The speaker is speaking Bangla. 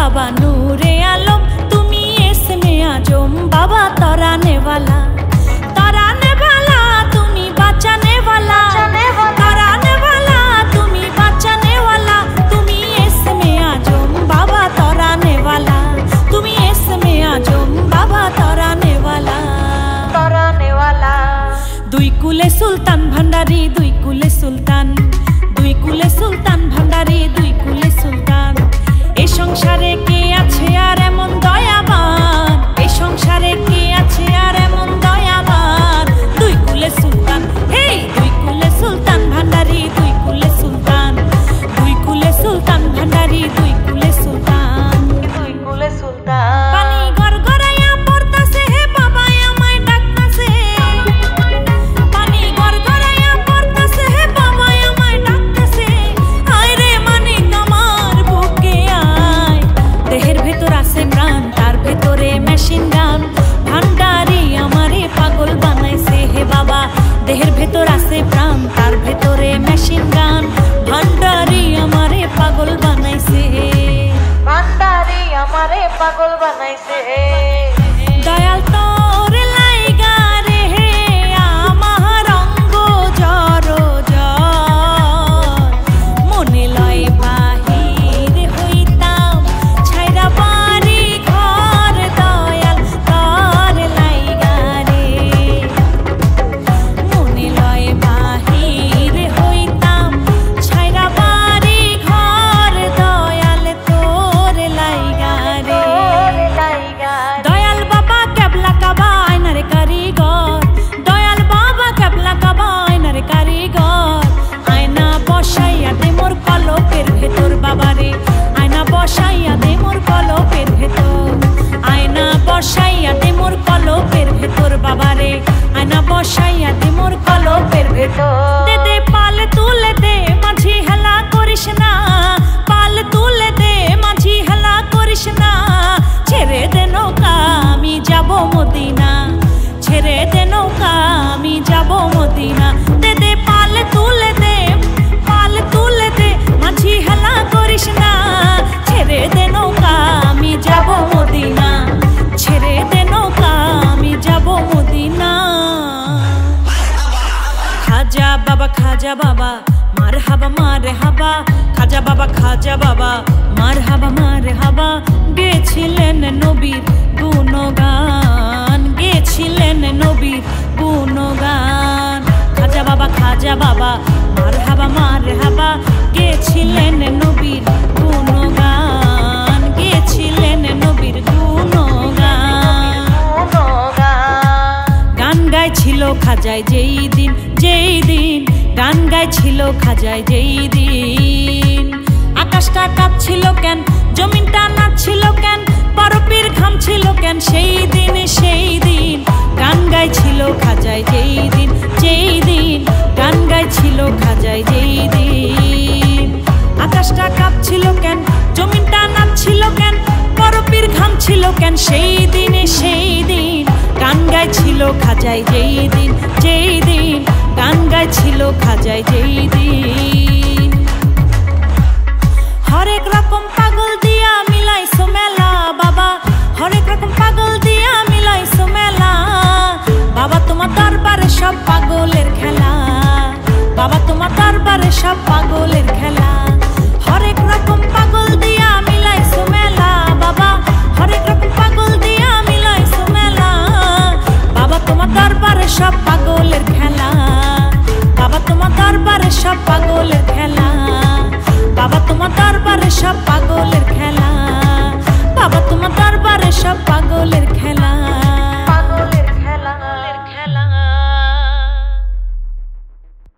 बाबा नूरे आलम तुमी इसमे आजम बाबा तराने वाला तुमी बचाने वाला तराने वाला तुमी बचाने वाला तुमी इसमे आजम बाबा तराने वाला तुमी इसमे आजम बाबा तराने वाला दुई कुले सुल्तान भंडारी दुई कुले सुल्तान भंडारी दुई कुले सुल्तान ए संसारे के आछे आर एमन दयाबान ए संसारे के आछे आर एमन दयाबान दुई कुले सुल्तान हे दुई कुले सुल्तान भंडारी दुई कुले सुल्तान भंडारी दुई कुले सुल्तान पानी गरगराया पड़ताছে हे बाबा আমায় ডাকতাছে पानी गरगराया पड़ताছে हे बाबा আমায় ডাকতাছে আয় রে মানিক আমার বুকে আয় দেহের ভেতর আছে প্রাণ তার ভেতরে মেশিন গান ভান্ডারি আমারে পাগল বানাইছে হে বাবা দেহের ভেতর আছে প্রাণ তার ভেতরে মেশিন গান ভান্ডারি আমারে পাগল বানাইছে দয়াল তোর লাইগা রে আমার অঙ্গ জড় মনে লয় বাহির হইতাম ছাইরা বাড়ি ঘর দয়াল তোর লাইগা রে মনে লয় বাহির হইতাম ছাইরা বাড়ি ঘর দয়াল তোর লাইগা রে দয়াল বাবা কেবলা কাবা আয়নার কারিগর দয়াল বাবা কেবলা কাবা আয়নার কারিগর আয়না বসাইয়া দে মোর কলপের ভেতর বাবারে আয়না বসাইয়া দে মোর কলপের ভেতর আয়না বসাইয়া দে মোর কলপের ভেতর বাবারে আয়না বসাইয়া দে মোর কলপের ভেতর দে দে পাল তুলে দে মাঝি হেলা করিস না পাল তুলে দে মাঝি হেলা করিস না ছেড়ে দে নৌকা আমি যাব মদিনা ছেড়ে দে নৌকা আমি যাব মদিনা দে দে পাল তুলে দে মাঝি হেলা করিস না ছেড়ে দে নৌকা আমি যাব মদিনা ছেড়ে দে নৌকা আমি যাব মদিনা খাজা বাবা মার হাবা খাজা বাবা মার হাবা গেছিলেন নবীর গুণগান খাজা বাবা মার হাবা গেছিলেন নবীর গুণগান গান গাইছিল খাজায় যেই দিন গান গাইছিল খাজায় যেই দিন আকাশটা কাঁপছিল কেন জমিনটা নাচছিল কেন বরফের ঘাম ছিল কেন সেই দিন গান গাইছিল খাজায় যেই দিন গান গাইছিল খাজায় যেই দিন আকাশটা কাঁপছিল কেন জমিনটা নাচছিল কেন বরফের ঘাম ছিল কেন সেই দিন গান গাইছিল খাজায় যেই দিন গান গাইছিল খাজায় যেই দিন হরেক রকম পাগল দিয়া মিলাইছো মেলা বাবা হরেক রকম পাগল দিয়া মিলাইছো মেলা বাবা তোমার দরবারে সব পাগলের খেলা বাবা তোমার দরবারে সব পাগলের খেলা হরেক রকম পাগল দিয়া মিলাইছো মেলা বাবা হরেক রকম পাগল দিয়া মিলাইছো মেলা বাবা তোমার দরবারে সব পাগলের খেলা বাবা তোমার দরবারে সব পাগলের খেলা বাবা তোমার দরবারে সব